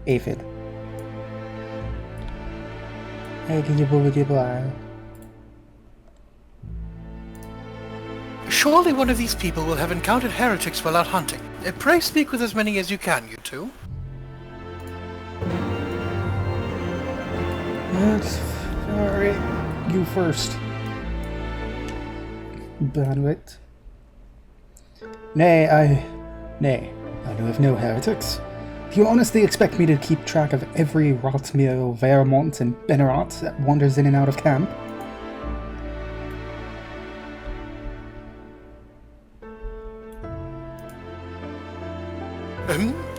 Aphid. Hey, can you believe it? Surely one of these people will have encountered heretics while out hunting. Pray speak with as many as you can, you two. Alright, you first. Bandwidth. Nay, I know of no heretics. Do you honestly expect me to keep track of every Rotmir, Vermont, and Benarat that wanders in and out of camp?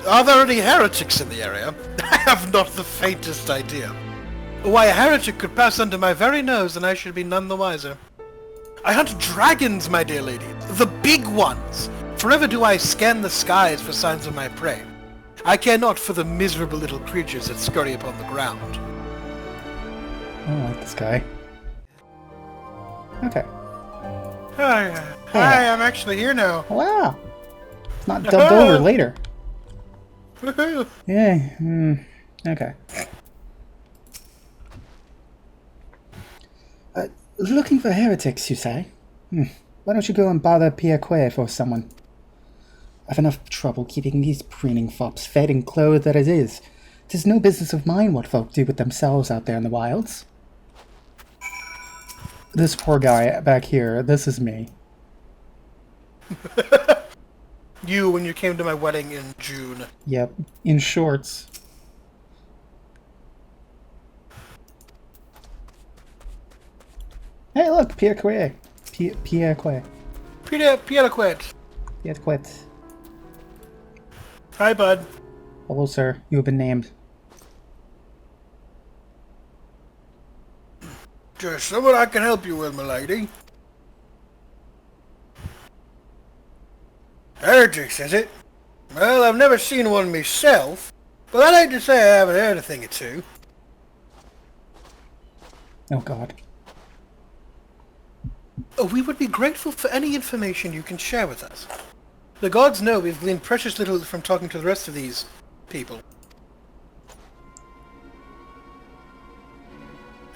Are there any heretics in the area? I have not the faintest idea. Why, a heretic could pass under my very nose and I should be none the wiser. I hunt dragons, my dear lady. The big ones. Forever do I scan the skies for signs of my prey. I care not for the miserable little creatures that scurry upon the ground. I like this guy. Okay. Hi, I'm actually here now. Wow. It's not dubbed over later. Woohoo! Yeah, okay. Looking for heretics, you say? Why don't you go and bother Pierre Quay for someone? I've enough trouble keeping these preening fops fed and clothed that it is. 'Tis no business of mine what folk do with themselves out there in the wilds. This poor guy back here, this is me. You, when you came to my wedding in June. Yep, in shorts. Hey look, Pierre Quay. Pierre Quay. Pierre Quet. Pierre Quay. Hi, bud. Hello, sir. You have been named. Just someone I can help you with, my lady. Heretics, is it? Well, I've never seen one myself, but I'd like to say I haven't heard a thing or two. Oh, God. We would be grateful for any information you can share with us. The gods know we've gleaned precious little from talking to the rest of these people.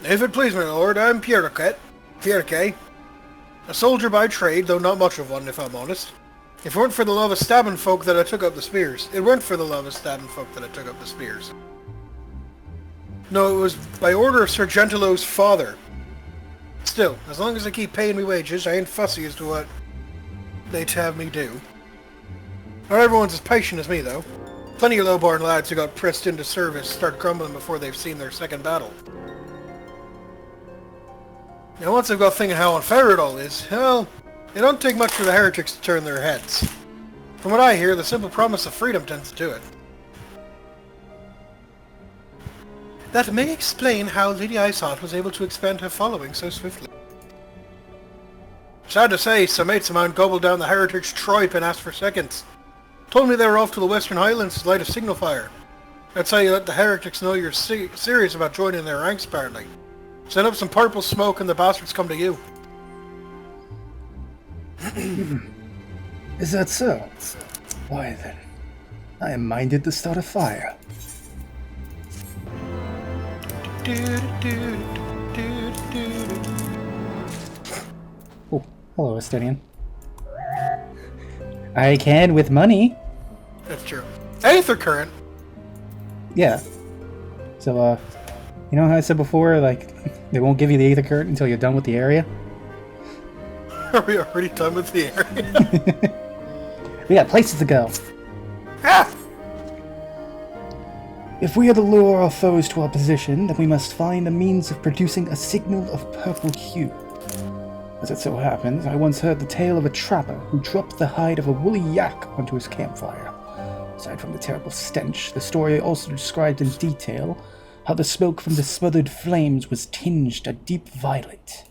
If it please my lord, I'm Pierre Quay. A soldier by trade, though not much of one, if I'm honest. If it weren't for the love of stabbing folk that I took up the spears. No, it was by order of Sir Gentilo's father. Still, as long as they keep paying me wages, I ain't fussy as to what they'd have me do. Not everyone's as patient as me, though. Plenty of low-born lads who got pressed into service start grumbling before they've seen their second battle. Now, once they've got thinking how unfair it all is, well, it don't take much for the heretics to turn their heads. From what I hear, the simple promise of freedom tends to do it. That may explain how Lady Iceheart was able to expand her following so swiftly. Sad to say, some mates of mine gobbled down the heretics' tripe and asked for seconds. Told me they were off to the Western Highlands to light a signal fire. That's how you let the heretics know you're serious about joining their ranks, apparently. Send up some purple smoke and the bastards come to you. Is that so? Why then, I am minded to start a fire. Oh, hello, Estonian. I can with money. That's true. Aether current. Yeah. So, you know how I said before, like, they won't give you the Aether current until you're done with the area? Are we already done with the area? We got places to go. Ah! If we are to lure our foes to our position, then we must find a means of producing a signal of purple hue. As it so happens, I once heard the tale of a trapper who dropped the hide of a woolly yak onto his campfire. Aside from the terrible stench, the story also described in detail how the smoke from the smothered flames was tinged a deep violet.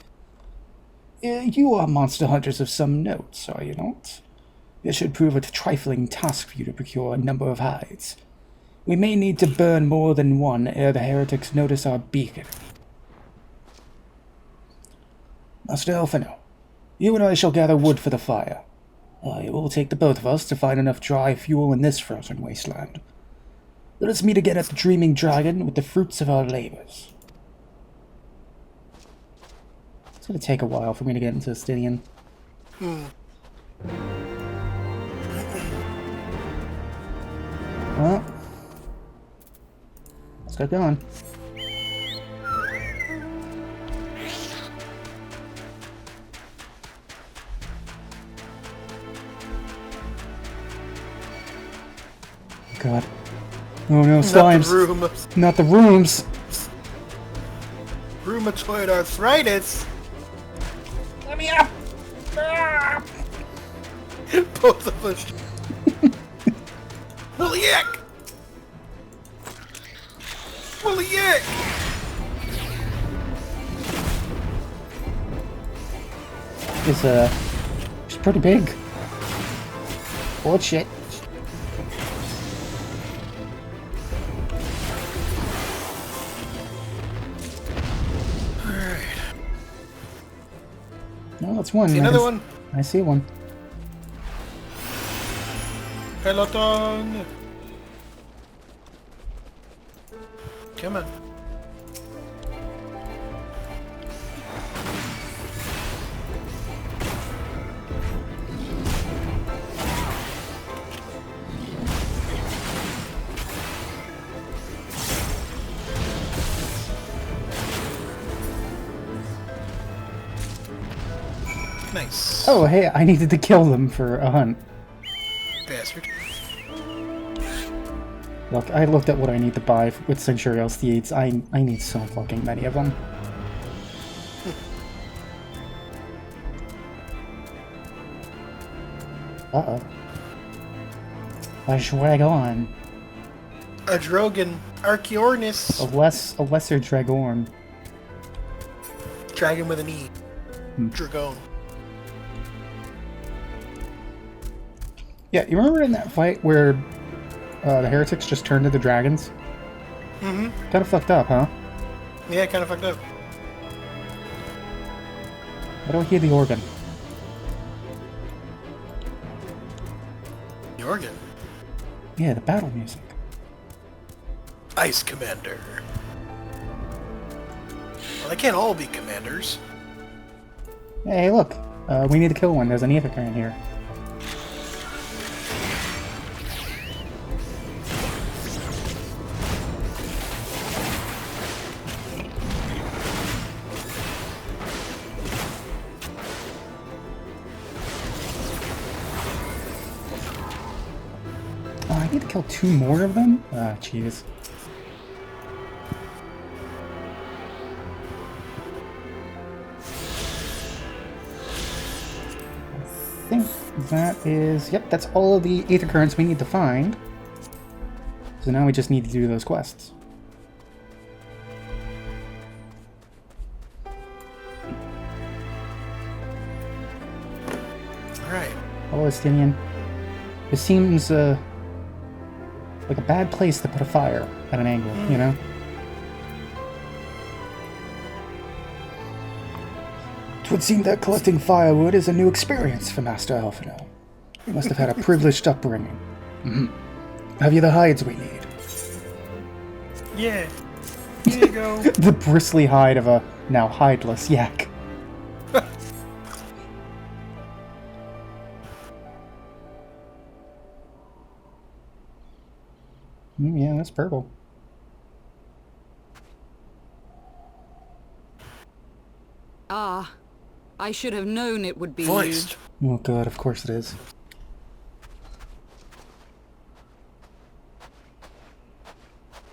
You are monster hunters of some note, are you not? It should prove a trifling task for you to procure a number of hides. We may need to burn more than one ere the heretics notice our beacon. Master Elfino, you and I shall gather wood for the fire. It will take the both of us to find enough dry fuel in this frozen wasteland. Let us meet again at the Dreaming Dragon with the fruits of our labors. It's gonna take a while for me to get into Stydian. Well, let's get going. God. Oh no, slimes. Not the room. Not the rooms. Rheumatoid arthritis. Let me up. Ah! Both of us. Willy Yick! Willy Yick! It's pretty big. Oh shit. Alright. No, that's one. See another one? I see one. Peloton! Come on. Nice. Oh, hey, I needed to kill them for a hunt. Bastard. Look, I looked at what I need to buy with Centurial Steeds. I need so fucking many of them. Uh-oh. A Dragon. A Drogon. Archeornis. A lesser Dragorn. Dragon with an E. Dragon. Yeah, you remember in that fight where the heretics just turned into dragons? Mm-hmm. Kind of fucked up, huh? Yeah, kind of fucked up. I don't hear the organ. The organ. Yeah, the battle music. Ice Commander. Well, they can't all be commanders. Hey, look. We need to kill one. There's an Ithaca in here. Oh, I need to kill 2 more of them? Ah, jeez. I think that is... Yep, that's all of the Aether Currents we need to find. So now we just need to do those quests. Alright. Hello, Estinian. This seems, like a bad place to put a fire at an angle, you know? It would seem that collecting firewood is a new experience for Master Alphino. You must have had a privileged upbringing. Have you the hides we need? Yeah. Here you go. The bristly hide of a now hideless yak. Yeah, that's purple. Ah, I should have known it would be Voiced. Oh god, of course it is.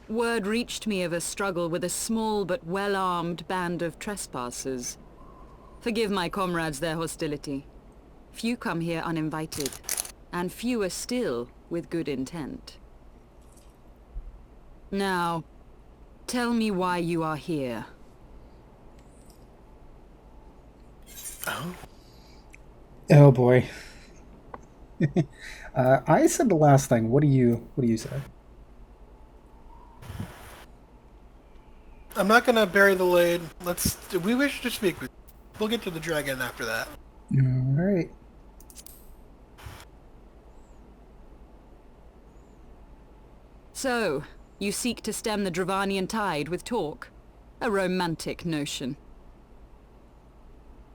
you. Word reached me of a struggle with a small but well-armed band of trespassers. Forgive my comrades their hostility. Few come here uninvited, and fewer still with good intent. Now, tell me why you are here. Oh boy. I said the last thing. What do you say? I'm not gonna bury the lead. We wish to speak with you. We'll get to the dragon after that. Alright. So, you seek to stem the Dravanian tide with talk? A romantic notion.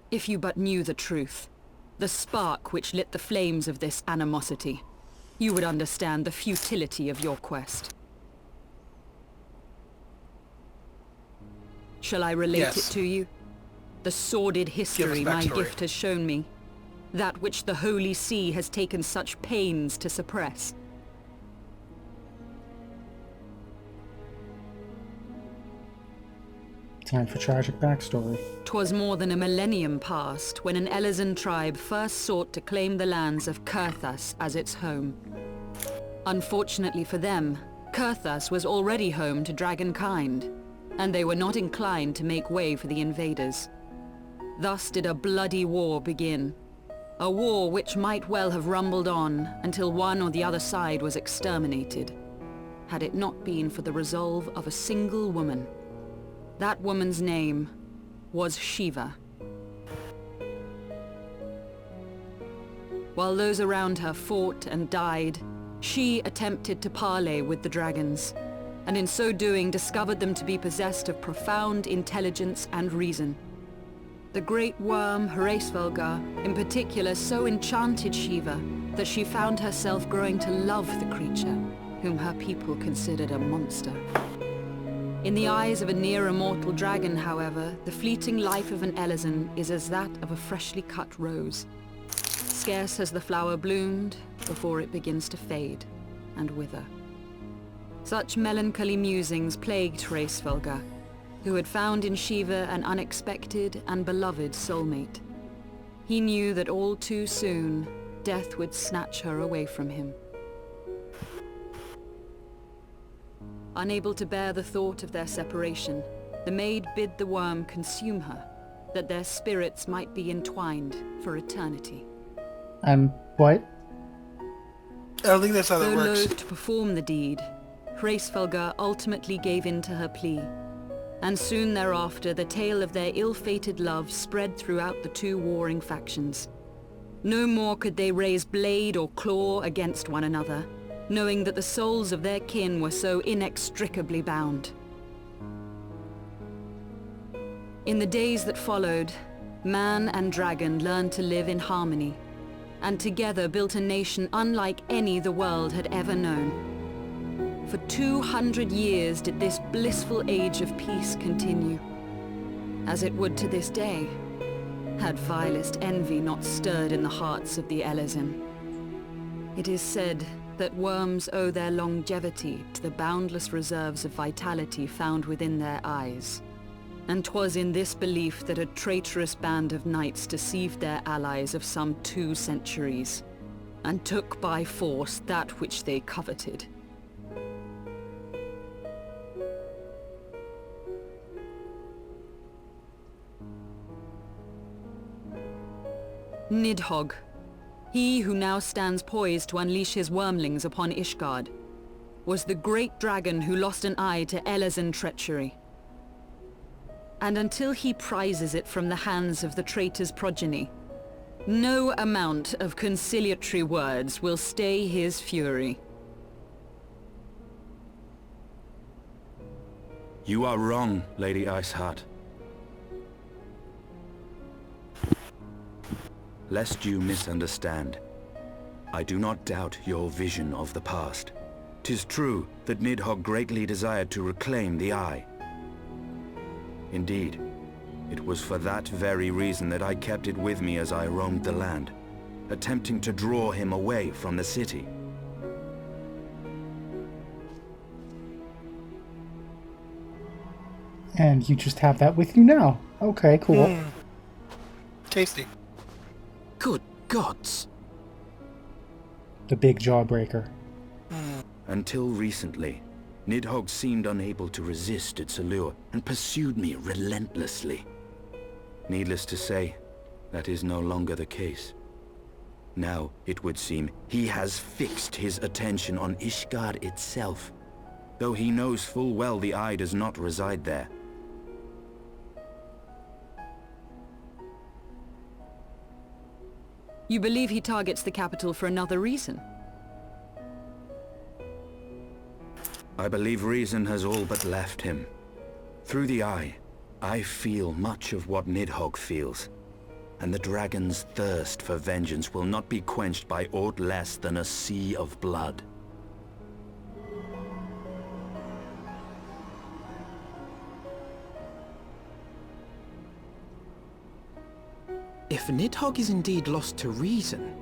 If you but knew the truth, the spark which lit the flames of this animosity, you would understand the futility of your quest. Shall I relate it to you? The sordid history my gift has shown me. That which the Holy See has taken such pains to suppress. Time for tragic backstory. 'Twas more than a millennium past when an Elezen tribe first sought to claim the lands of Kurthas as its home. Unfortunately for them, Kurthas was already home to dragonkind, and they were not inclined to make way for the invaders. Thus did a bloody war begin. A war which might well have rumbled on until one or the other side was exterminated, had it not been for the resolve of a single woman. That woman's name was Shiva. While those around her fought and died, she attempted to parley with the dragons, and in so doing discovered them to be possessed of profound intelligence and reason. The great worm Heavensward in particular so enchanted Shiva that she found herself growing to love the creature, whom her people considered a monster. In the eyes of a near-immortal dragon, however, the fleeting life of an Elezen is as that of a freshly cut rose. Scarce has the flower bloomed before it begins to fade and wither. Such melancholy musings plagued Heavensward, who had found in Shiva an unexpected and beloved soulmate. He knew that all too soon, death would snatch her away from him. Unable to bear the thought of their separation, the maid bid the worm consume her, that their spirits might be entwined for eternity. What? I don't think that's how that Though works. loath to perform the deed, Heavensward ultimately gave in to her plea, and soon thereafter the tale of their ill-fated love spread throughout the two warring factions. No more could they raise blade or claw against one another, knowing that the souls of their kin were so inextricably bound. In the days that followed, man and dragon learned to live in harmony, and together built a nation unlike any the world had ever known. For 200 years did this blissful age of peace continue, as it would to this day, had vilest envy not stirred in the hearts of the Elezen. It is said that worms owe their longevity to the boundless reserves of vitality found within their eyes. And 'twas in this belief that a traitorous band of knights deceived their allies of some 2 centuries, and took by force that which they coveted. Nidhogg, he who now stands poised to unleash his wormlings upon Ishgard, was the great dragon who lost an eye to Elezen treachery. And until he prizes it from the hands of the traitor's progeny, no amount of conciliatory words will stay his fury. You are wrong, Lady Iceheart. Lest you misunderstand, I do not doubt your vision of the past. 'Tis true that Nidhogg greatly desired to reclaim the Eye. Indeed, it was for that very reason that I kept it with me as I roamed the land, attempting to draw him away from the city. And you just have that with you now. Okay, cool. Tasty. Good gods! The big jawbreaker. Until recently, Nidhogg seemed unable to resist its allure and pursued me relentlessly. Needless to say, that is no longer the case. Now, it would seem, he has fixed his attention on Ishgard itself, though he knows full well the Eye does not reside there. You believe he targets the capital for another reason? I believe reason has all but left him. Through the eye, I feel much of what Nidhogg feels. And the dragon's thirst for vengeance will not be quenched by aught less than a sea of blood. If Nidhogg is indeed lost to reason,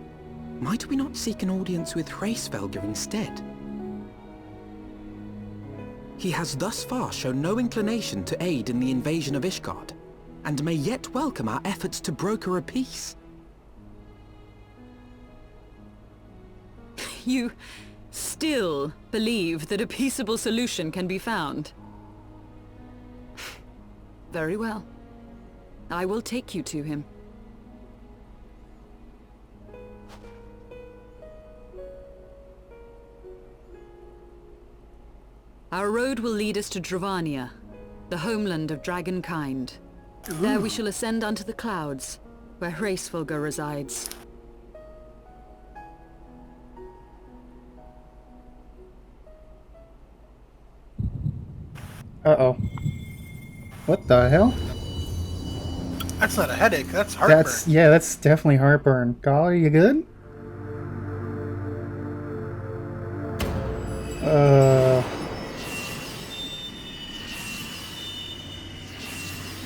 might we not seek an audience with Hraesvelgr instead? He has thus far shown no inclination to aid in the invasion of Ishgard, and may yet welcome our efforts to broker a peace. You still believe that a peaceable solution can be found? Very well. I will take you to him. Our road will lead us to Dravania, the homeland of dragonkind. There we shall ascend unto the clouds, where Hraesvelgr resides. Uh-oh. What the hell? That's not a headache, that's heartburn. That's definitely heartburn. Gal, are you good?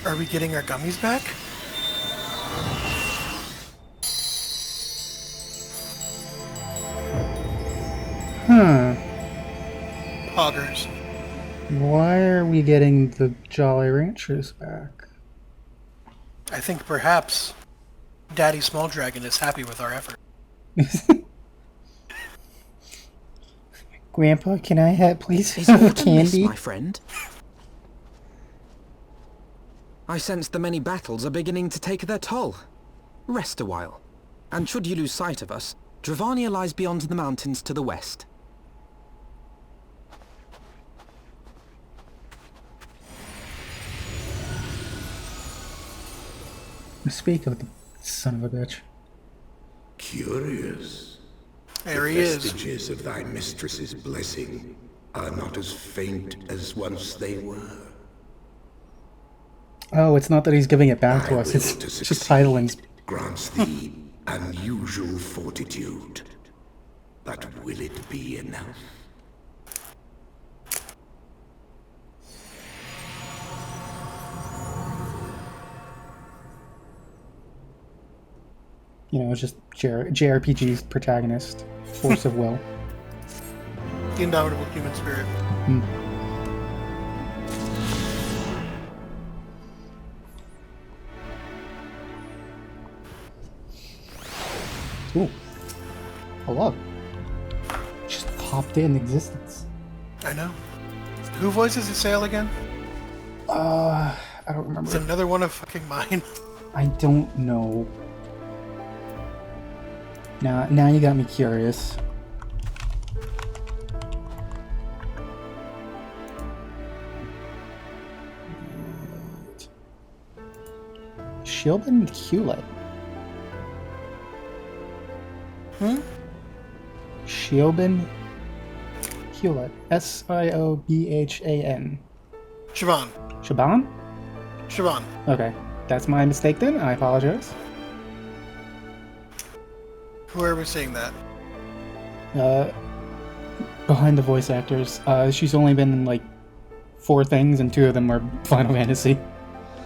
Are we getting our gummies back? Huh. Poggers. Why are we getting the Jolly Ranchers back? I think perhaps Daddy Small Dragon is happy with our effort. Grandpa, can I please Is have autumn miss, candy? my friend? I sense the many battles are beginning to take their toll. Rest a while, and should you lose sight of us, Dravania lies beyond the mountains to the west. Speak of the son of a bitch. Curious. There The he is. vestiges of thy mistress's blessing are not as faint as once they were. Oh, it's not that he's giving it back to Thy us, will it's to just succeed titling. grants thee unusual fortitude. But will it be enough? You know, just JRPG's protagonist. Force of will. The indomitable human spirit. Ooh. Hello. Just popped in existence. I know. Who voices the sail again? I don't It's remember. another one of fucking mine. I don't know. Now you got me curious. Shieldin Hewlett. Siobhan Hewlett. Siobhan. Siobhan. Shaban? Siobhan. Okay. That's my mistake then. I apologize. Where are we seeing that? Behind the voice actors. She's only been in like 4 things and 2 of them were Final Fantasy.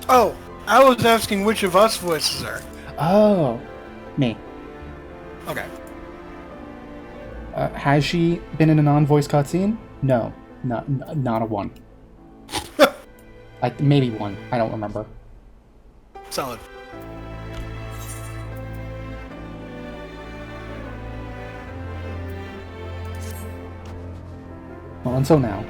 Oh, I was asking which of us voices are. Oh. Me. Okay. Has she been in a non-voice cutscene? No. Not a one. Like, maybe 1. I don't remember. Solid. Well, until now.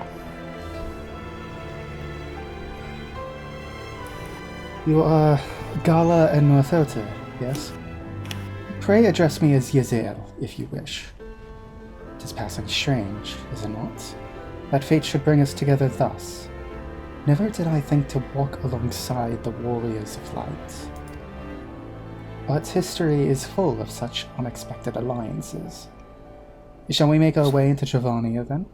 You are Gala and Northota, yes? Pray address me as Yazel, if you wish. 'Tis passing strange, is it not? That fate should bring us together thus. Never did I think to walk alongside the warriors of light. But history is full of such unexpected alliances. Shall we make our way into Dravania, then?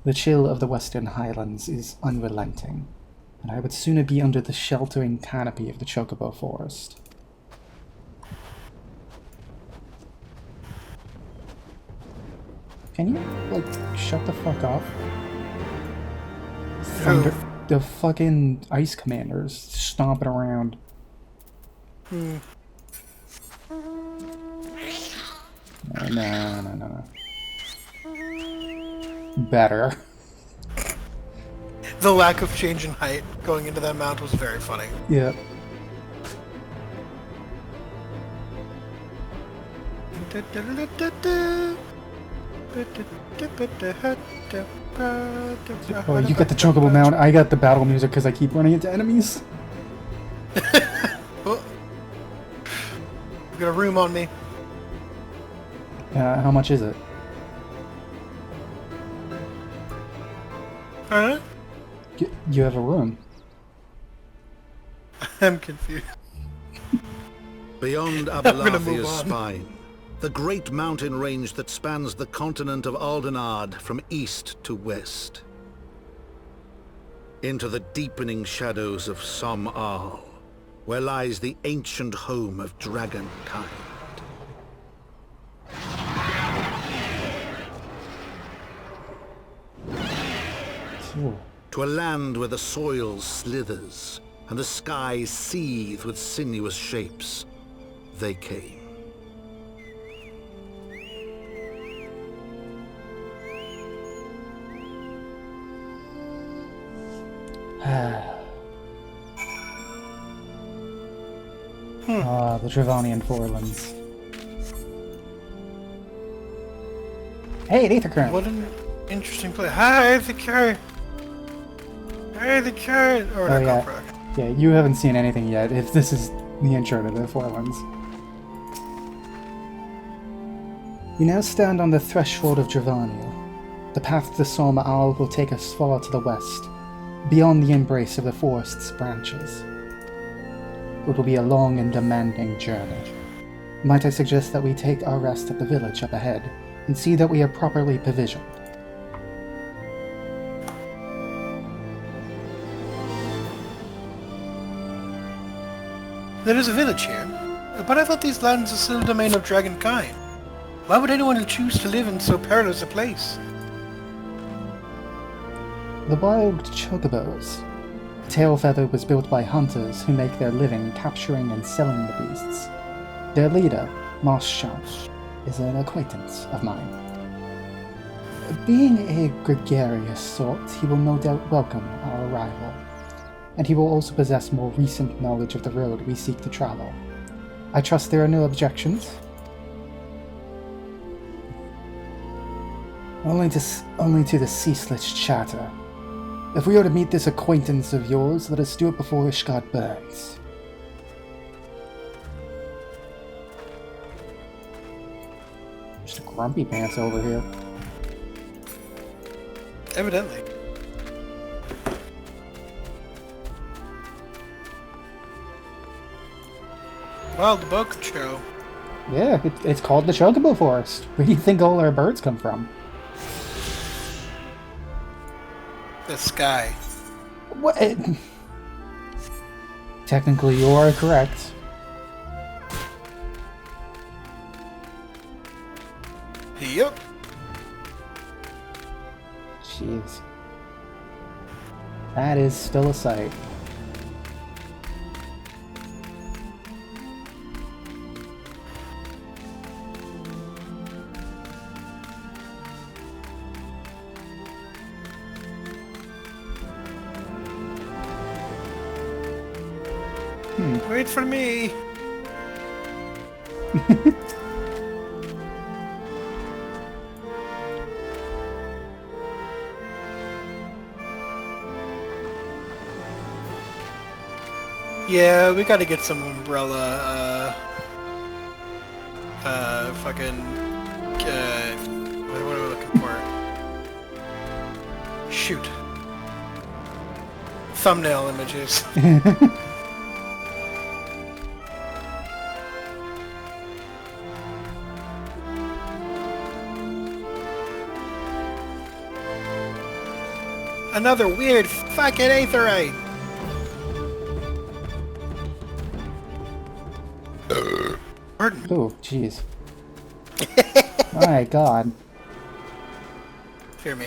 The chill of the Western Highlands is unrelenting, and I would sooner be under the sheltering canopy of the Chocobo Forest. Can you, like, shut the fuck up? Thunder, the fucking ice commanders stomping around. No. Better. The lack of change in height going into that mount was very funny. Yeah. Oh, you got the Chocobo mount, I got the battle music because I keep running into enemies. Oh. You got a room on me. How much is it? Huh? You have a room. I'm confused. Beyond gonna move Abelathia's on. spine, the great mountain range that spans the continent of Aldenard from east to west. Into the deepening shadows of Som-Al, where lies the ancient home of dragonkind. Cool. To a land where the soil slithers and the skies seethe with sinuous shapes, they came. The Dravonian Forelands. Hey, Aether Current! What an interesting place. Hi, the carrot. Hey, the carrot. Or Oh, not yeah. Gopher. Yeah, you haven't seen anything yet, if this is the intro to the Forelands. We now stand on the threshold of Dravania. The path to Som-Al will take us far to the west, beyond the embrace of the forest's branches. It will be a long and demanding journey. Might I suggest that we take our rest at the village up ahead, and see that we are properly provisioned? There is a village here, but I thought these lands are still the domain of dragonkind. Why would anyone choose to live in so perilous a place? The wild chocobos. Tailfeather was built by hunters who make their living capturing and selling the beasts. Their leader, Marshal, is an acquaintance of mine. Being a gregarious sort, he will no doubt welcome our arrival, and he will also possess more recent knowledge of the road we seek to travel. I trust there are no objections? Only to the ceaseless chatter. If we are to meet this acquaintance of yours, let us do it before Ishgard burns. Just a grumpy pants over here. Evidently. Well, the boat could show. Yeah, it's called the Chocobo Forest. Where do you think all our birds come from? The sky. What? Technically, you are correct. Yep. Jeez. That is still a sight. Wait for me. Yeah, we gotta get some umbrella, fucking, what are we looking for? Shoot. Thumbnail images. Another weird fucking aetherite. Pardon me. Oh, jeez. My god. Fear me.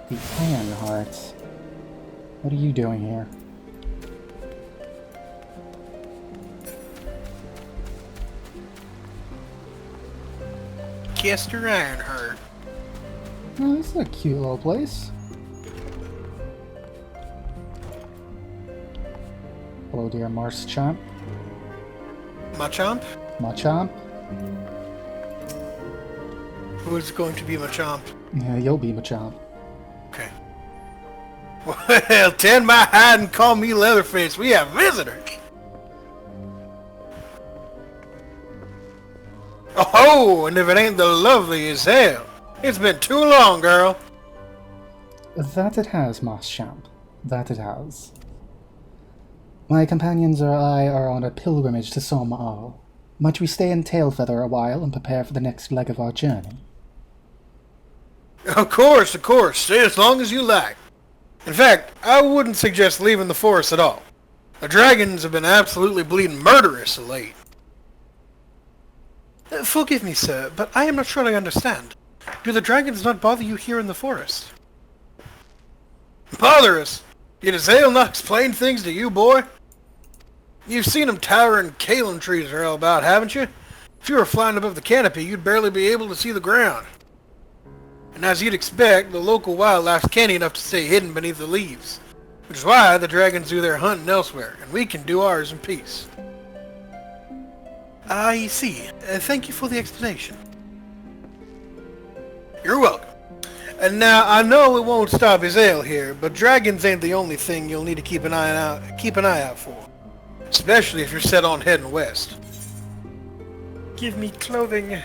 The Iron Heart. What are you doing here? Kissed her iron heart. Oh, this is a cute little place. Hello, dear Marschamp. Machamp? Machamp? Who is going to be Machamp? Yeah, you'll be Machamp. Okay. Well, tend my hide and call me Leatherface. We have visitors. Oh, and if it ain't the lovely as hell. It's been too long, girl. That it has, Marschamp. That it has. My companions or I are on a pilgrimage to Somaal. Might we stay in Tailfeather a while and prepare for the next leg of our journey? Of course, of course. Stay as long as you like. In fact, I wouldn't suggest leaving the forest at all. The dragons have been absolutely bleeding murderous of late. Forgive me, sir, but I am not sure I understand. Do the dragons not bother you here in the forest? Bother us? Did Azael not explain things to you, boy? You've seen them towering Kalen trees are all about, haven't you? If you were flying above the canopy, you'd barely be able to see the ground. And as you'd expect, the local wildlife's canny enough to stay hidden beneath the leaves. Which is why the dragons do their hunting elsewhere, and we can do ours in peace. I see. Thank you for the explanation. You're welcome. And now, I know it won't stop Azael here, but dragons ain't the only thing you'll need to keep an eye out for. Especially if you're set on heading west. Give me clothing.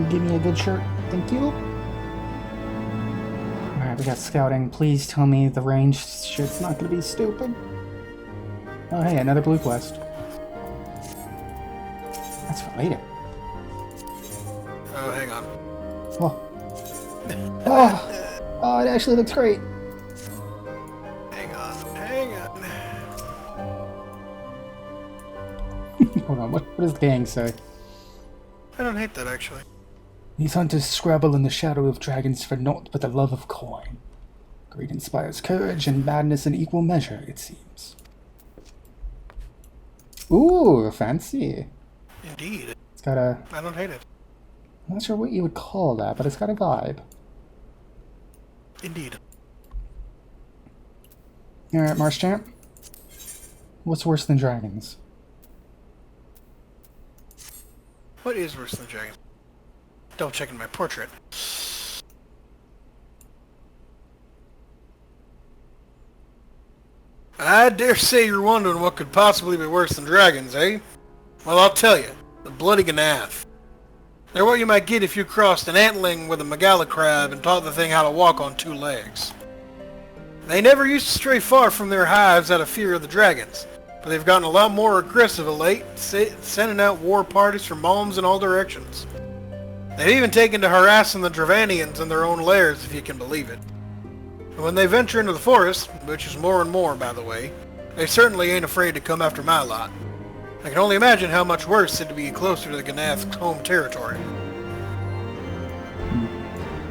Give me a good shirt. Thank you. Alright, we got scouting. Please tell me the range shit's not gonna be stupid. Oh hey, another blue quest. That's related. Oh, hang on. Oh. Oh, it actually looks great. Hang on. Hold on, what does the gang say? I don't hate that, actually. These hunters scrabble in the shadow of dragons for naught but the love of coin. Greed inspires courage and madness in equal measure, it seems. Ooh, fancy. Indeed. It's got a... I don't hate it. I'm not sure what you would call that, but it's got a vibe. Indeed. Alright, Marschamp. What's worse than dragons? What is worse than dragons? Double checking my portrait. I dare say you're wondering what could possibly be worse than dragons, eh? Well, I'll tell you. The bloody Ganath. They're what you might get if you crossed an antling with a Magala crab and taught the thing how to walk on two legs. They never used to stray far from their hives out of fear of the dragons, but they've gotten a lot more aggressive of late, sending out war parties from Malms in all directions. They've even taken to harassing the Dravanians in their own lairs, if you can believe it. And when they venture into the forest, which is more and more, by the way, they certainly ain't afraid to come after my lot. I can only imagine how much worse it'd be closer to the Ganath's home territory.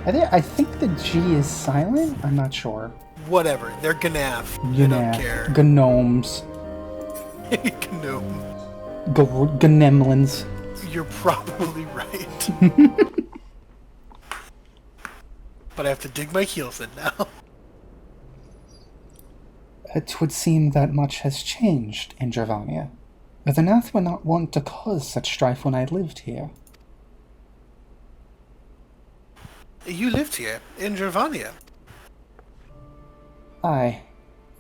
I think the G is silent? I'm not sure. Whatever, they're Ganath. They don't care. Gnomes. Gnome. Gnemlins. You're probably right. But I have to dig my heels in now. It would seem that much has changed in Dravania. The Nath were not wont to cause such strife when I lived here. You lived here, in Dravania? Aye.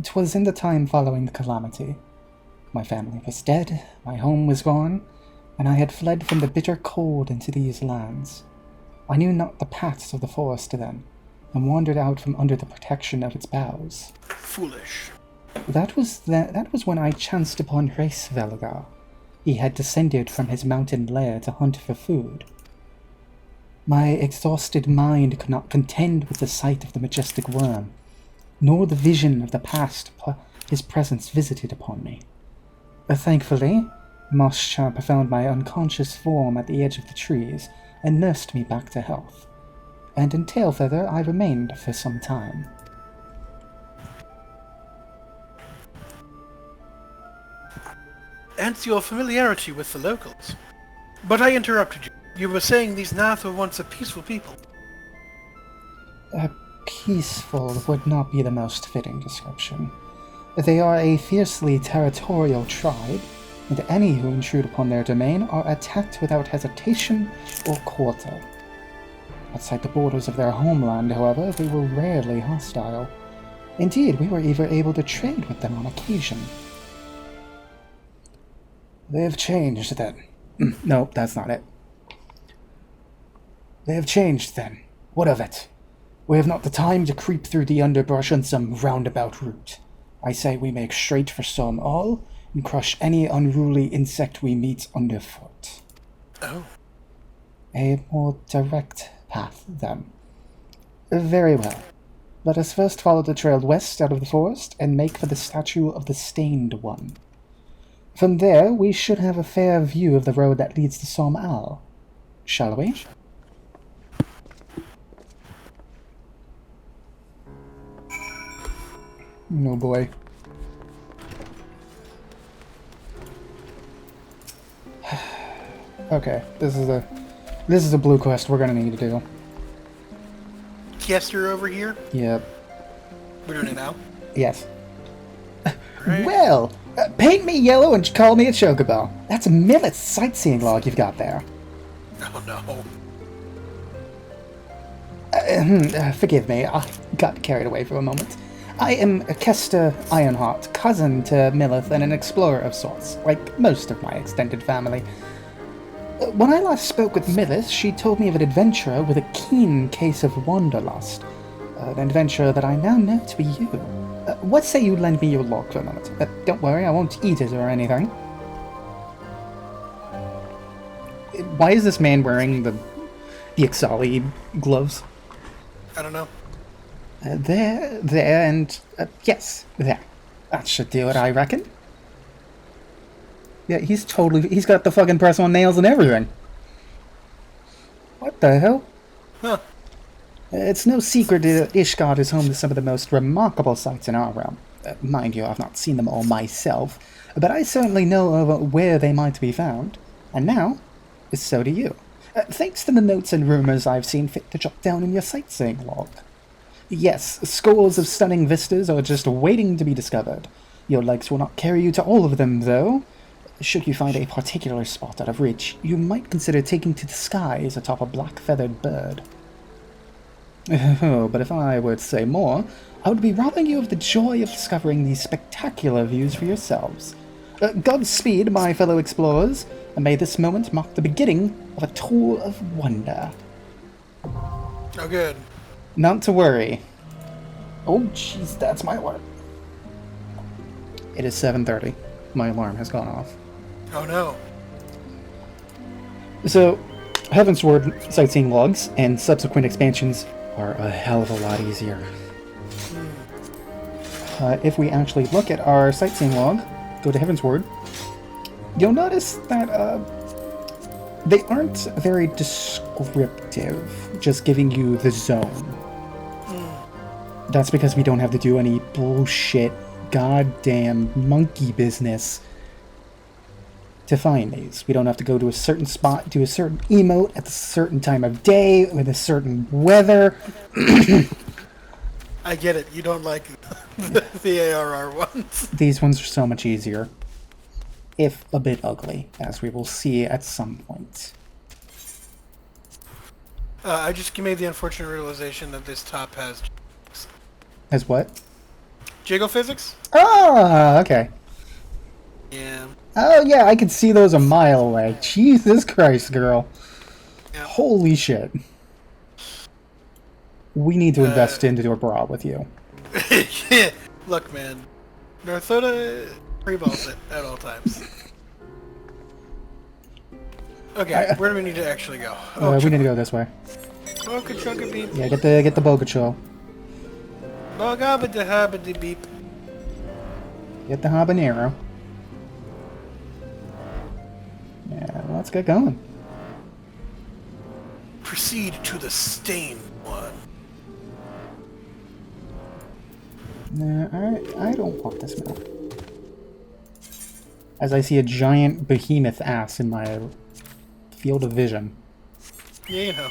It was in the time following the calamity. My family was dead, my home was gone, and I had fled from the bitter cold into these lands. I knew not the paths of the forest then, and wandered out from under the protection of its boughs. Foolish. That was when I chanced upon Reisvelgar. He had descended from his mountain lair to hunt for food. My exhausted mind could not contend with the sight of the majestic worm, nor the vision of the past his presence visited upon me. Thankfully, Moschamp found my unconscious form at the edge of the trees and nursed me back to health, and in Tailfeather I remained for some time. Hence your familiarity with the locals. But I interrupted you. You were saying these Nath were once a peaceful people. Peaceful would not be the most fitting description. They are a fiercely territorial tribe, and any who intrude upon their domain are attacked without hesitation or quarter. Outside the borders of their homeland, however, they were rarely hostile. Indeed, we were even able to trade with them on occasion. They have changed, then. No, that's not it. They have changed, then. What of it? We have not the time to creep through the underbrush on some roundabout route. I say we make straight for Som All and crush any unruly insect we meet underfoot. Oh. A more direct path, then. Very well. Let us first follow the trail west out of the forest and make for the statue of the Stained One. From there, we should have a fair view of the road that leads to Som Al. Shall we? Oh boy. Okay, this is a blue quest we're gonna need to do. Yes, you're over here? Yep. We're doing it now? Yes. Right. Well, paint me yellow and call me a chocobo. That's a Millet's sightseeing log you've got there. Oh no. Forgive me, I got carried away for a moment. I am Kester Ironheart, cousin to Millith and an explorer of sorts, like most of my extended family. When I last spoke with Millith, she told me of an adventurer with a keen case of wanderlust. An adventurer that I now know to be you. What say you lend me your log for a moment? Don't worry, I won't eat it or anything. Why is this man wearing the Ixali gloves? I don't know. There, and yes, there. That should do it, I reckon. Yeah, he's got the fucking press-on nails and everything. What the hell? Huh. It's no secret that Ishgard is home to some of the most remarkable sights in our realm. Mind you, I've not seen them all myself, but I certainly know of where they might be found. And now, so do you. Thanks to the notes and rumors I've seen fit to jot down in your sightseeing log. Yes, scores of stunning vistas are just waiting to be discovered. Your legs will not carry you to all of them, though. Should you find a particular spot out of reach, you might consider taking to the skies atop a black-feathered bird. Oh, but if I were to say more, I would be robbing you of the joy of discovering these spectacular views for yourselves. Godspeed, my fellow explorers, and may this moment mark the beginning of a tour of wonder. Oh, good. Not to worry. Oh, jeez, that's my alarm. It is 7:30. My alarm has gone off. Oh no. So, Heavensward sightseeing logs and subsequent expansions are a hell of a lot easier. If we actually look at our sightseeing log, go to Heavensward, you'll notice that they aren't very descriptive, just giving you the zone. That's because we don't have to do any bullshit, goddamn monkey business to find these. We don't have to go to a certain spot, do a certain emote at a certain time of day, with a certain weather. I get it. You don't like the ARR ones. These ones are so much easier. If a bit ugly, as we will see at some point. I just made the unfortunate realization that this top has... As what? Jiggle physics? Ah, okay. Yeah. Oh yeah, I can see those a mile away. Jesus Christ, girl. Yep. Holy shit. We need to invest into a bra with you. Yeah. Look, man. Northoda pre-balls it at all times. Okay, where do we need to actually go? We need to go this way. Boca chugga beep. Yeah, get the Bogacho. Bogabba da habba de beep. Get the habanero. Yeah, let's get going. Proceed to the stained one. Nah, I don't want this map. As I see a giant behemoth ass in my field of vision. Yeah, you know.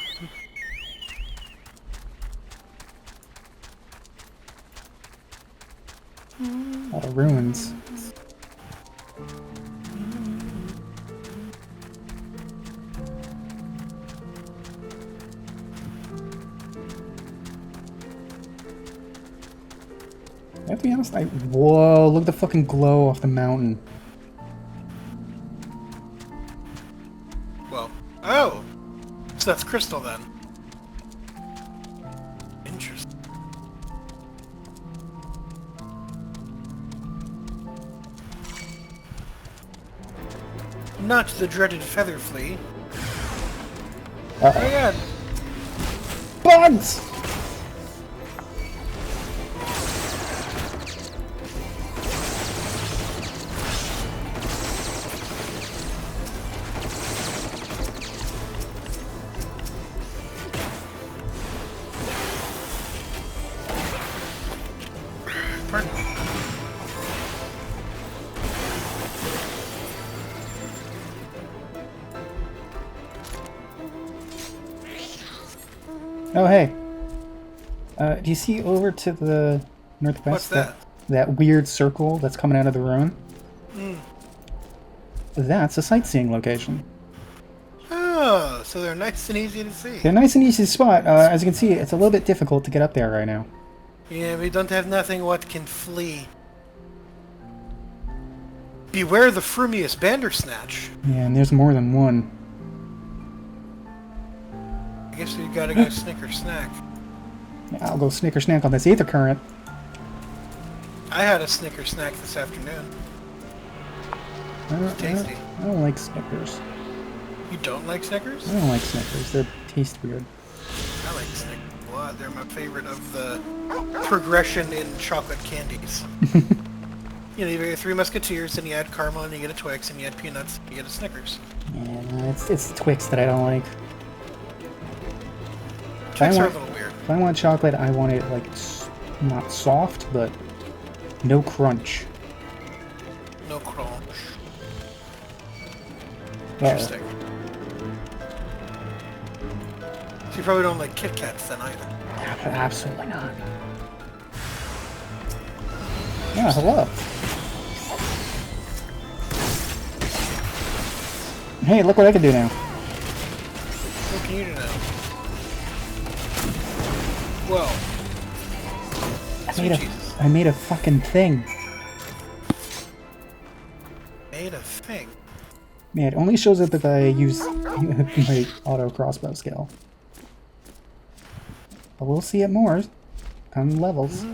A lot of ruins. I have to be honest, whoa, look at the fucking glow off the mountain. Well, oh! So that's crystal then. Interesting. Not the dreaded feather flea. Uh-oh. Oh yeah. Bugs! Pardon. Oh, hey. Do you see over to the northwest? What's that? That weird circle that's coming out of the ruin? That's a sightseeing location. Oh, so they're nice and easy to see. They're a nice and easy spot. As you can see, it's a little bit difficult to get up there right now. Yeah, we don't have nothing what can flee. Beware the frumious bandersnatch. Yeah, and there's more than one. I guess we gotta go snicker snack. Yeah, I'll go snicker snack on this ether current. I had a snicker snack this afternoon. Tasty. I don't like Snickers. You don't like Snickers? I don't like Snickers. They taste weird. I like Snickers a lot. They're my favorite of the progression in chocolate candies. You know, you get 3 Musketeers, and you add caramel, and you get a Twix, and you add peanuts, and you get a Snickers. Yeah, it's the Twix that I don't like. Twix are a little weird. If I want chocolate, I want it like not soft, but no crunch. No crunch. Uh-oh. Interesting. So you probably don't like Kit Kats then either. Absolutely not. Yeah, hello. Hey, look what I can do now. What can you do now? Well, sweet Jesus. I made a fucking thing. Made a thing. Yeah, it only shows up if I use my auto crossbow skill. But we'll see it more come levels.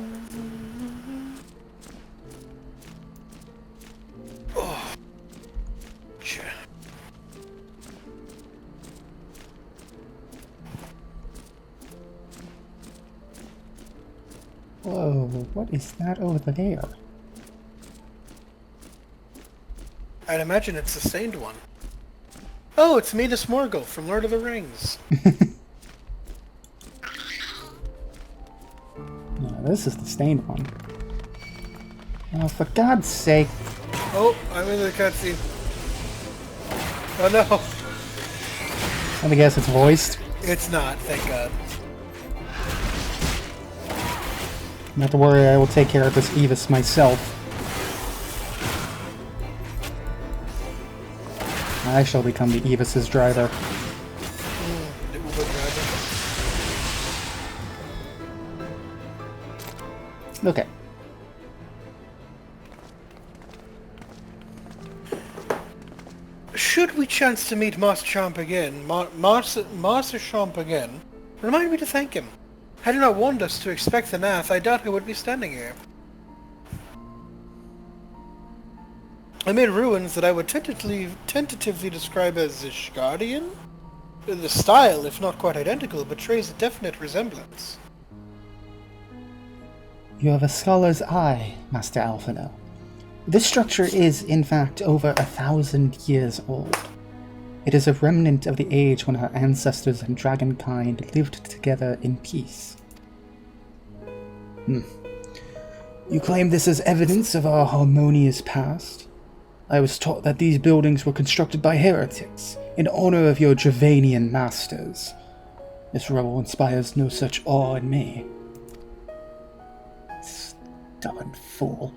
Oh. Sure. Whoa, what is that over there? I'd imagine it's the stained one. Oh, it's Midas Morgul from Lord of the Rings. No, this is the stained one. Oh, for God's sake. Oh, I'm in the cutscene. Oh no. Let me guess, it's voiced. It's not, thank God. Not to worry, I will take care of this Evis myself. I shall become the Evis's driver. The Uber driver. Okay. Should we chance to meet Master Champ again, Master Champ again, remind me to thank him. Had he not warned us to expect the Nath, I doubt he would be standing here. amid ruins that I would tentatively describe as Ishgardian. The style, if not quite identical, betrays a definite resemblance. You have a scholar's eye, Master Alphino. This structure is, in fact, over 1,000 years old. It is a remnant of the age when our ancestors and dragonkind lived together in peace. You claim this as evidence of our harmonious past? I was taught that these buildings were constructed by heretics, in honor of your Dravanian masters. This rebel inspires no such awe in me. Stubborn fool.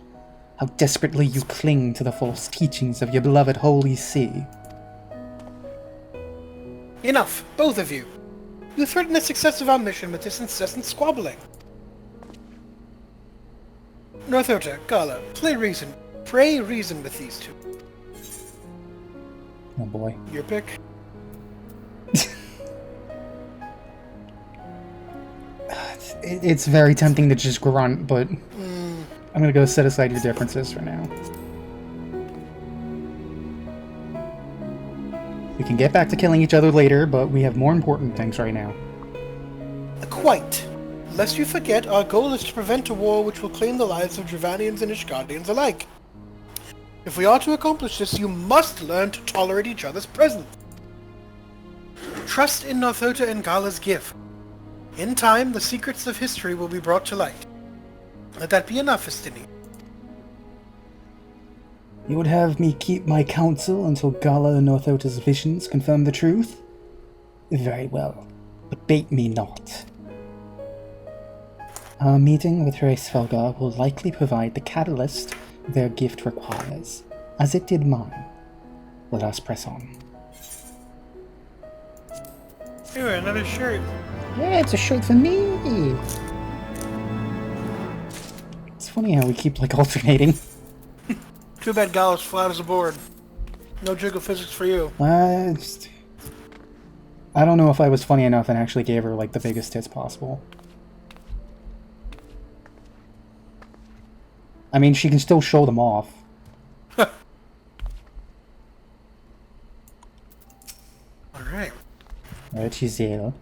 How desperately you cling to the false teachings of your beloved Holy See. Enough, both of you. You threaten the success of our mission with this incessant squabbling. Northota, Gala, pray reason with these two. Oh boy. Your pick. It's very tempting to just grunt, but I'm gonna go set aside your differences for now. We can get back to killing each other later, but we have more important things right now. Quite. Lest you forget, our goal is to prevent a war which will claim the lives of Dravanians and Ishgardians alike. If we are to accomplish this, you must learn to tolerate each other's presence. Trust in Northota and Gala's gift. In time, the secrets of history will be brought to light. Let that be enough, Estini. You would have me keep my counsel until Gala and Northota's visions confirm the truth? Very well, but bait me not. Our meeting with Hraesvelgar will likely provide the catalyst their gift requires, as it did mine. Let us press on. Here, another shirt. Yeah, it's a shirt for me! It's funny how we keep, like, alternating. Too bad Gala's flat as a board. No jiggle physics for you. I don't know if I was funny enough and actually gave her, like, the biggest tits possible. I mean, she can still show them off. Alright. Giselle.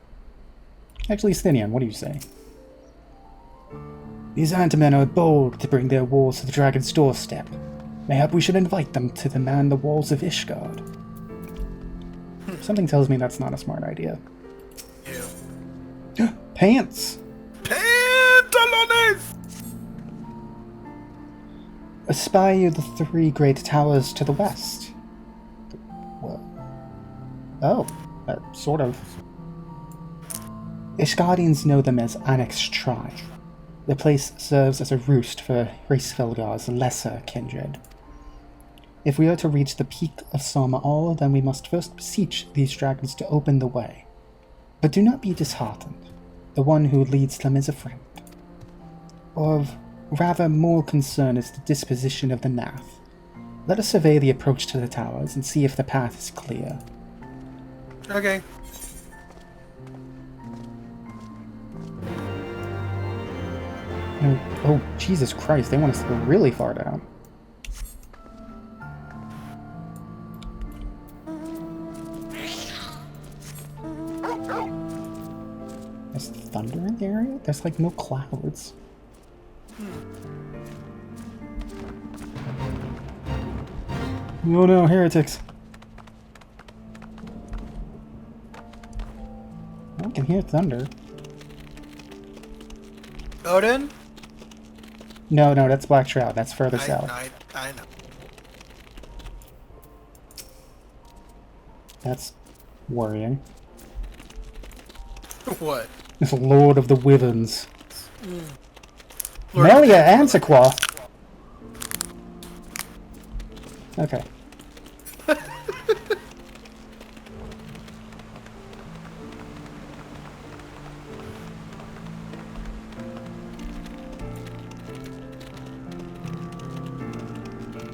Actually, Sthinian, what do you say? These Antimen are bold to bring their walls to the dragon's doorstep. Mayhap we should invite them to demand the walls of Ishgard. Something tells me that's not a smart idea. Yeah. Pants! Pantalones! Espy you the 3 great towers to the west. What? Oh, sort of. Ishgardians know them as Annexed Tribe. The place serves as a roost for Hraesvelgar's lesser kindred. If we are to reach the peak of Sarma'al, then we must first beseech these dragons to open the way. But do not be disheartened. The one who leads them is a friend. Of rather more concern is the disposition of the Nath. Let us survey the approach to the towers and see if the path is clear. Okay. Oh, Jesus Christ, they want us to go really far down. There's thunder in the area? There's like no clouds. Oh no, heretics. I can hear thunder. Odin? No, that's Black Shroud. That's further south. I know. That's worrying. What? It's Lord of the Wyverns. Lord Melia Antiqua! Okay.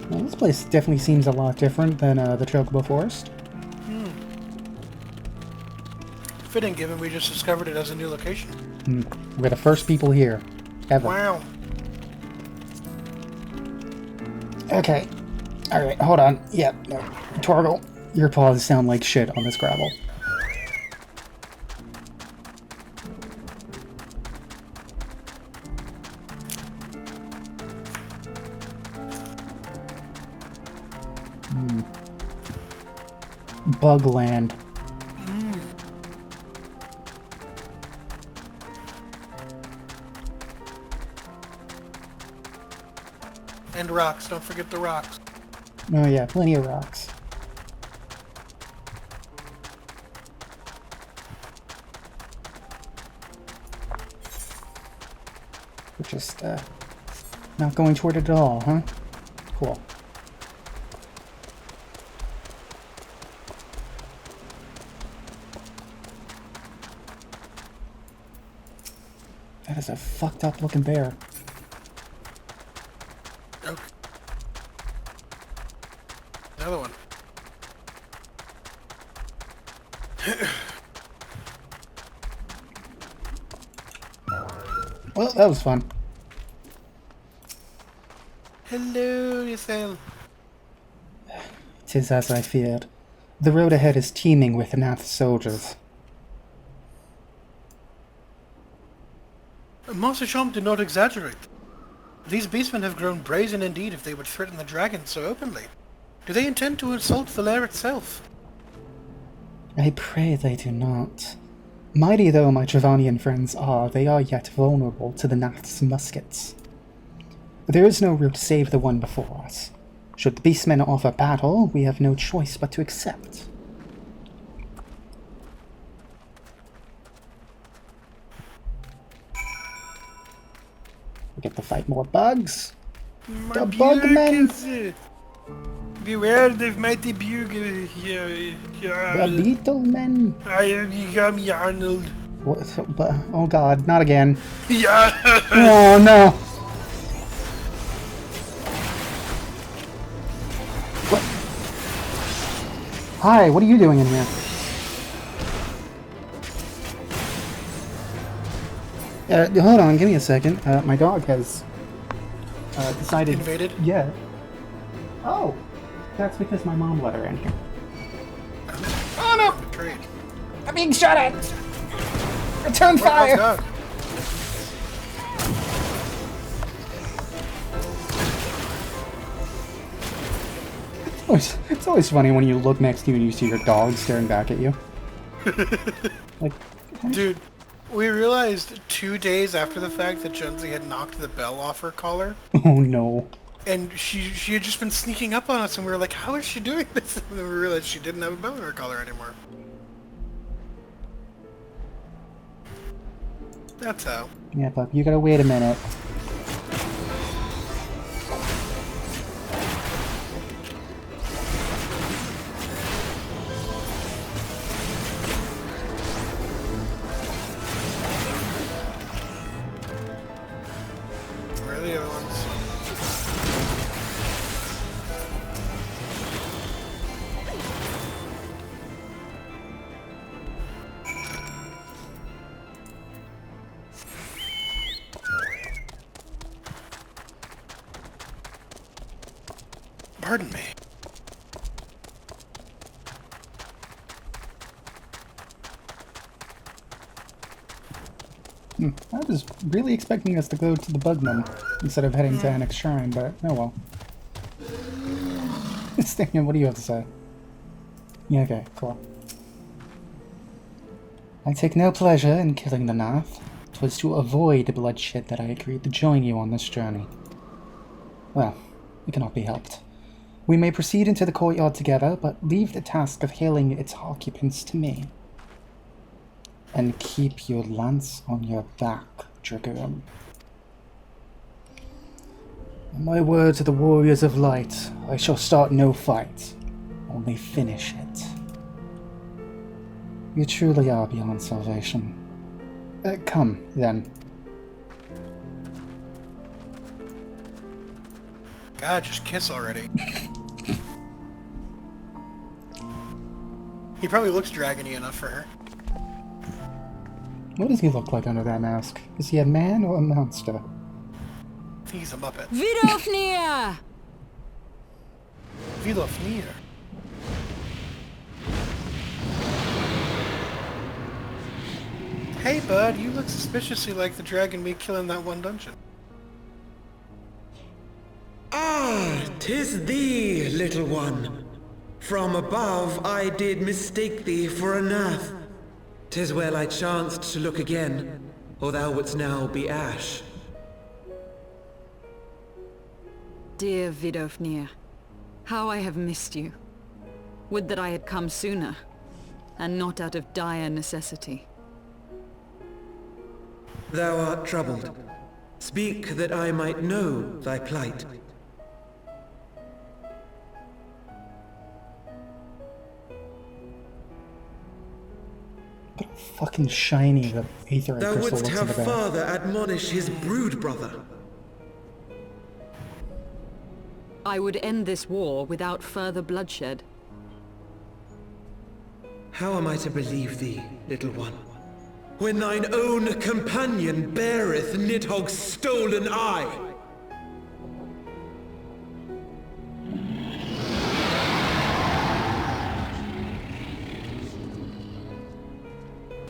Well, this place definitely seems a lot different than the Chocobo Forest. Fitting, given we just discovered it as a new location. We're the first people here. Ever. Wow. Okay. Alright, hold on. Yeah, no. Torgal, your paws sound like shit on this gravel. Bugland. And rocks. Don't forget the rocks. Oh yeah, plenty of rocks. We're just, not going toward it at all, huh? Cool. That is a fucked up looking bear. Okay. Another one. Well, that was fun. Hello, yourself. 'Tis as I feared. The road ahead is teeming with Nath soldiers. Master Chomp did not exaggerate. These beastmen have grown brazen indeed if they would threaten the dragon so openly. Do they intend to assault the lair itself? I pray they do not. Mighty though my Dravanian friends are, they are yet vulnerable to the Nath's muskets. There is no route save the one before us. Should the beastmen offer battle, we have no choice but to accept. We get to fight more bugs. The bugmen! Beware the mighty bugle here. The beetlemen! I have become Arnold. What, but, oh god, not again. Yeah. Oh no! What? Hi, what are you doing in here? Hold on, give me a second. My dog has decided... Invaded? Yeah. Oh! That's because my mom let her in here. Oh no! Betrayed. I'm being shot at! Return Where's fire! dog? It's always funny when you look next to you and you see your dog staring back at you. Like, Dude, we realized 2 days after the fact that Jonesy had knocked the bell off her collar. oh no. And she had just been sneaking up on us, and we were like, how is she doing this? And then we realized she didn't have a bell in her collar anymore. That's how. Yeah, pup, you gotta wait a minute. Where are the other ones? Pardon me. I was really expecting us to go to the Bugman instead of heading to Annex Shrine, but oh well. Stickman, what do you have to say? Yeah, okay, cool. I take no pleasure in killing the Nath. 'Twas to avoid bloodshed that I agreed to join you on this journey. Well, it cannot be helped. We may proceed into the courtyard together, but leave the task of hailing its occupants to me. And keep your lance on your back, Dragoon. My word to the warriors of light, I shall start no fight, only finish it. You truly are beyond salvation. Come, then. God, just kiss already. He probably looks dragony enough for her. What does he look like under that mask? Is he a man or a monster? I think he's a Muppet. Vidofnia! Vidofnir. Hey bud, you look suspiciously like the dragon we killed in that one dungeon. Ah, 'tis thee, little one. From above I did mistake thee for a nath. 'Tis well I chanced to look again, or thou wouldst now be ash. Dear Vidofnir, how I have missed you. Would that I had come sooner, and not out of dire necessity. Thou art troubled. Speak that I might know thy plight. Look how fucking shiny the aetherite Thou crystal wouldst looks in have the back. father admonish his brood brother. I would end this war without further bloodshed. How am I to believe thee, little one, when thine own companion beareth Nidhogg's stolen eye?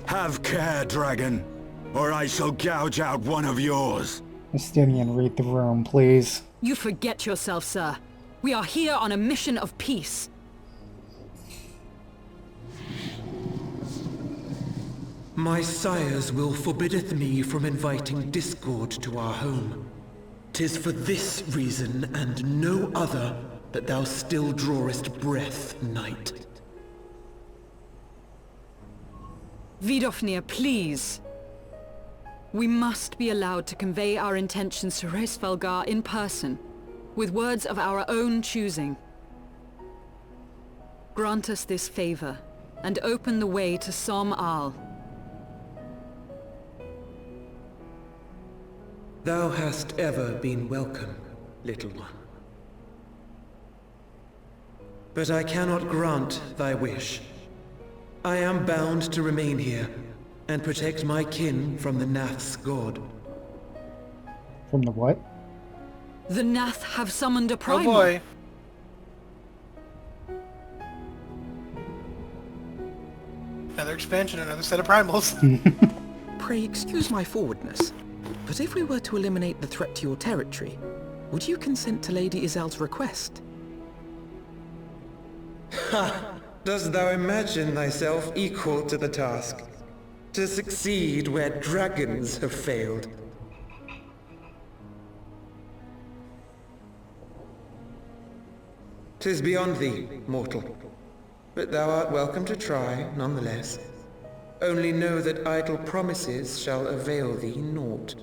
Have care, dragon, or I shall gouge out one of yours. Justinian, read the room, please. You forget yourself, sir. We are here on a mission of peace. My sire's will forbiddeth me from inviting discord to our home. 'Tis for this reason and no other that thou still drawest breath, knight. Vidofnir, please. We must be allowed to convey our intentions to Hraesvelgar in person, with words of our own choosing. Grant us this favor, and open the way to Som Al. Thou hast ever been welcome, little one. But I cannot grant thy wish. I am bound to remain here, and protect my kin from the Nath's god. From the what? The Nath have summoned a Oh primal. boy. Another expansion, another set of primals. Pray excuse my forwardness, but if we were to eliminate the threat to your territory, would you consent to Lady Izel's request? Ha! Dost thou imagine thyself equal to the task? To succeed where dragons have failed? 'Tis beyond thee, mortal. But thou art welcome to try, nonetheless. Only know that idle promises shall avail thee naught.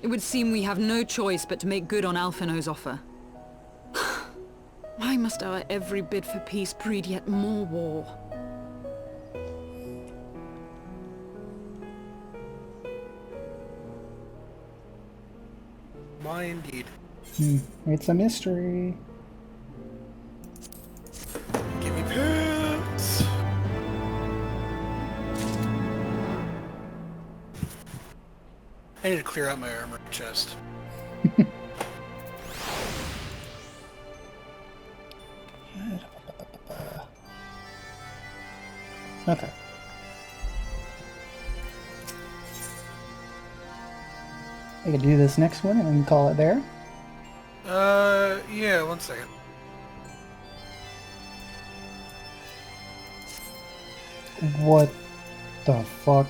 It would seem we have no choice but to make good on Alphino's offer. Why must our every bid for peace breed yet more war? Why indeed? It's a mystery. Give me pants. I need to clear out my armor chest. Okay. I can do this next one and we can call it there. Yeah, one second. What the fuck?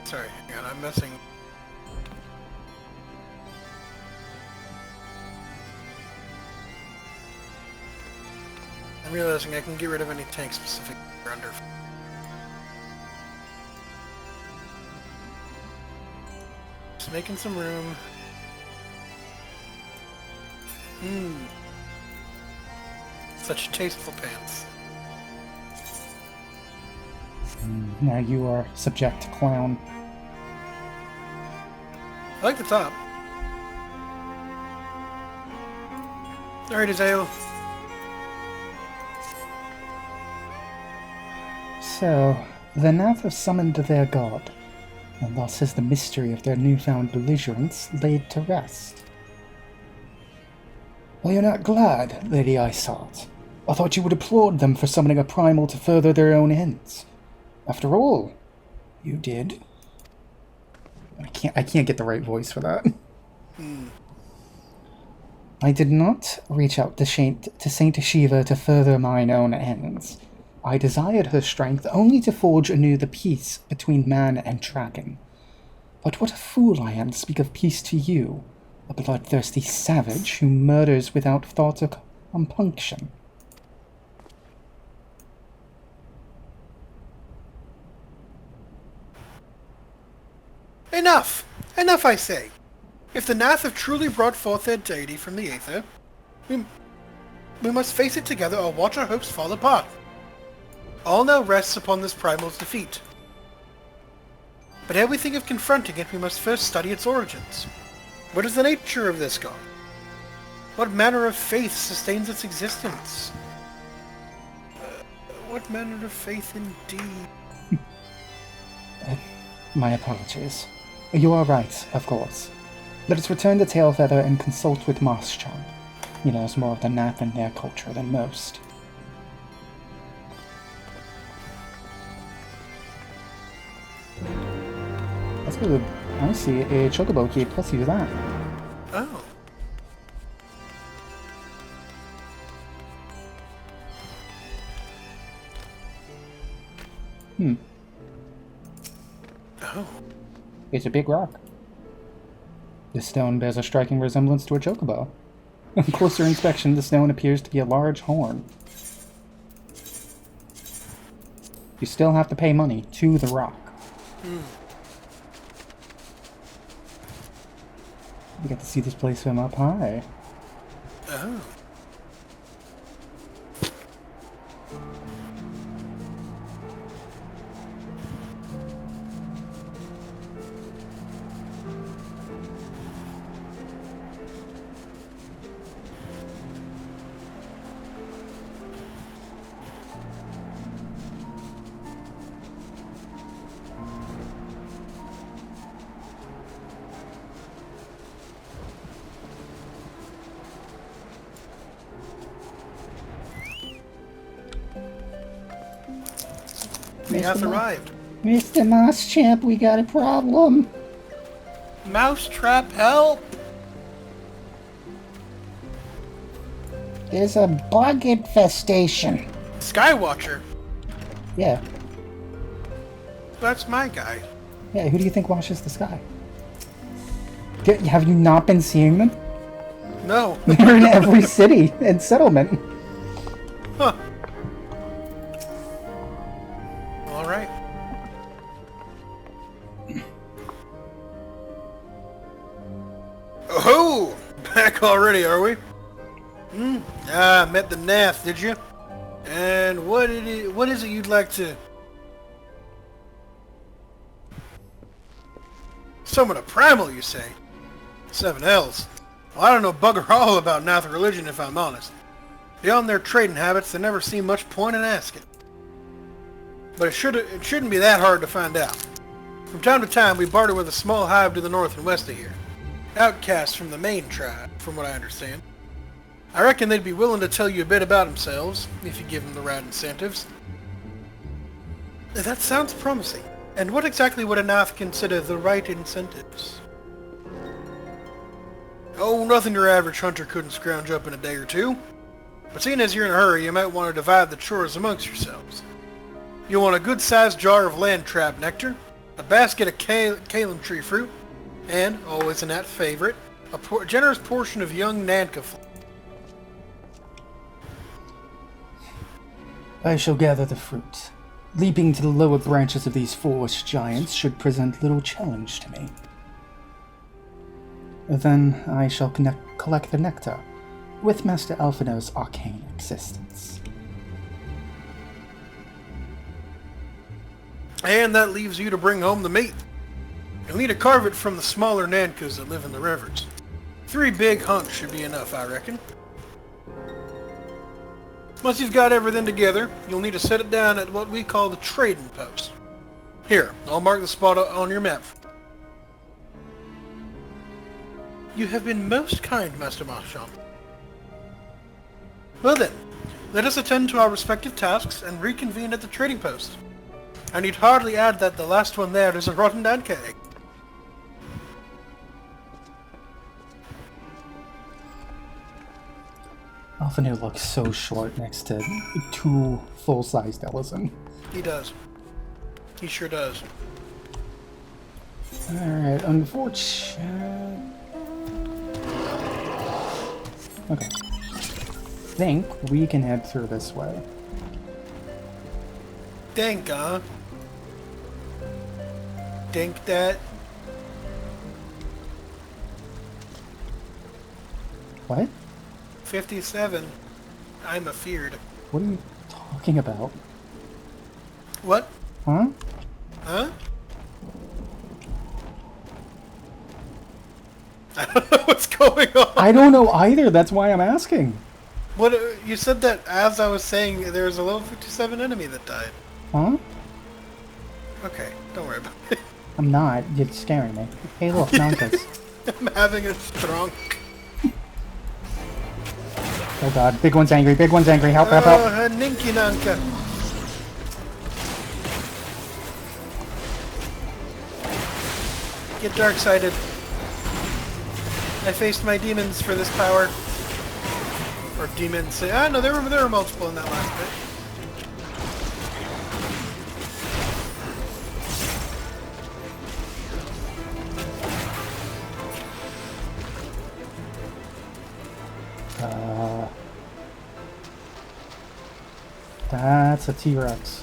Sorry, hang on, I'm messing. I'm realizing I can get rid of any tank specific under. Just making some room. Such tasteful pants. Now you are subject to clown. I like the top. Alright, Azale. So, The Nath have summoned their god, and thus has the mystery of their newfound belligerence laid to rest. Well, you're not glad, Lady Isart. I thought you would applaud them for summoning a primal to further their own ends. After all, you did. I can't get the right voice for that. I did not reach out to Saint Shiva to further mine own ends. I desired her strength only to forge anew the peace between man and dragon. But what a fool I am to speak of peace to you, a bloodthirsty savage who murders without thought or compunction. Enough! Enough, I say! If the Nath have truly brought forth their deity from the Aether, we must face it together or watch our hopes fall apart. All now rests upon this primal's defeat. But ere we think of confronting it, we must first study its origins. What is the nature of this god? What manner of faith sustains its existence? What manner of faith indeed? My apologies. You are right, of course. Let us return to Tailfeather and consult with Marschan. He knows more of the Nath and their culture than most. That's good. I see a chocobo key. Let's use that. Oh. Oh. It's a big rock. This stone bears a striking resemblance to a chocobo. On closer inspection, the stone appears to be a large horn. You still have to pay money to the rock. You get to see this place from up high. Oh. We have arrived. Mr. Mousetrap, we got a problem. Mousetrap, help! There's a bug infestation. Skywatcher. Yeah. That's my guy. Yeah, who do you think washes the sky? Have you not been seeing them? No. They're in every city and settlement. Huh. All right. Oh, back already, are we? Met the Nath, did you? And what is it you'd like to... Summon a primal, you say? 7 hells. Well, I don't know bugger all about Nath religion, if I'm honest. Beyond their trading habits, there never seemed much point in asking. But it shouldn't be that hard to find out. From time to time, we barter with a small hive to the north and west of here. Outcasts from the main tribe, from what I understand. I reckon they'd be willing to tell you a bit about themselves, if you give them the right incentives. That sounds promising. And what exactly would a Nath consider the right incentives? Oh, nothing your average hunter couldn't scrounge up in a day or two. But seeing as you're in a hurry, you might want to divide the chores amongst yourselves. You'll want a good-sized jar of land trap nectar, a basket of calam tree fruit, and, always a Nat favorite, a generous portion of young Nanka flesh. I shall gather the fruit. Leaping to the lower branches of these forest giants should present little challenge to me. Then I shall collect the nectar, with Master Alphino's arcane existence. And that leaves you to bring home the meat. You'll need to carve it from the smaller Nankas that live in the rivers. 3 big hunks should be enough, I reckon. Once you've got everything together, you'll need to set it down at what we call the trading post. Here, I'll mark the spot on your map. You have been most kind, Master Marchand. Well then, let us attend to our respective tasks and reconvene at the trading post. I need hardly add that the last one there is a rotten Danke egg. Alfanu looks so short next to two full-sized Ellison. He does. He sure does. Alright, unfortunate... Okay. I think we can head through this way. Dink, huh? Dink that. What? 57. I'm afeared. What are you talking about? What? Huh? Huh? I don't know what's going on. I don't know either, that's why I'm asking. What? You said that as I was saying there was a level 57 enemy that died. Huh? Okay, don't worry about it. I'm not. You're scaring me. Hey, look, Nankas. I'm having a strong... Oh god, big one's angry, big one's angry. Help, help, help. Oh, Ninky Nanka. Get dark-sided. I faced my demons for this power. Or demons. Ah, no, there were multiple in that last bit. That's a T-Rex.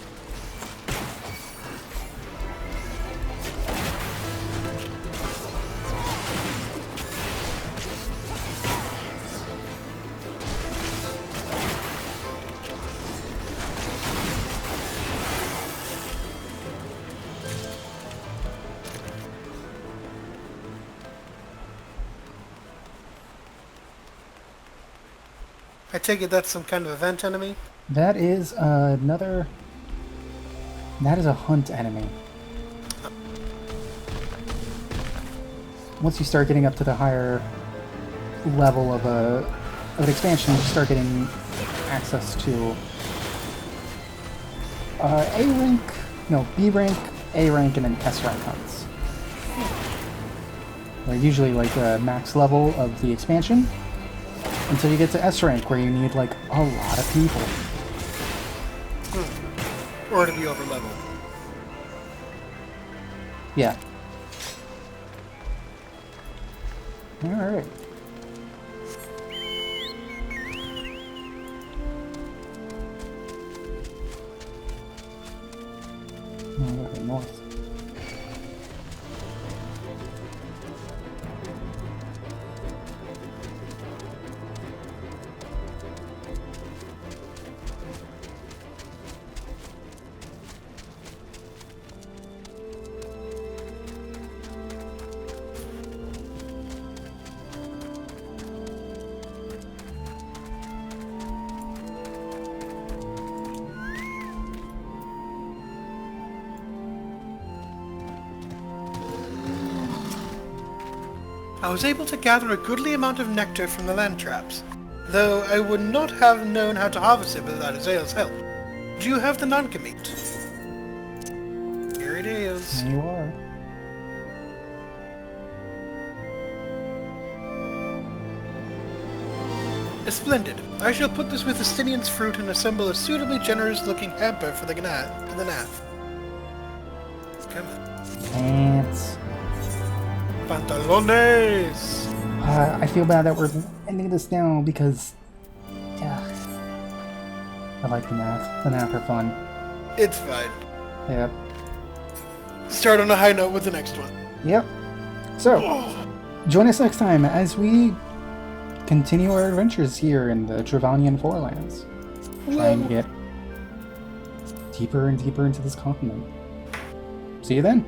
I take it that's some kind of event enemy? That is another... That is a hunt enemy. Once you start getting up to the higher level of an expansion, you start getting access to A rank, no, B rank, A rank, and then S rank hunts. They're usually like the max level of the expansion, until you get to S rank, where you need like a lot of people. Or to be over leveled. Yeah. Alright. Okay, north. I was able to gather a goodly amount of nectar from the land traps, though I would not have known how to harvest it without Azael's help. Do you have the Nanka meat? Here it is. You are. Splendid. I shall put this with Estinian's fruit and assemble a suitably generous-looking hamper for the Gnath. Come on. Pants. Pantalones! I feel bad that we're ending this now because... Yeah. I like the Gnath. The Gnath are fun. It's fine. Yep. Start on a high note with the next one. Yep. So, join us next time as we continue our adventures here in the Dravanian Forelands. Trying to get deeper and deeper into this continent. See you then.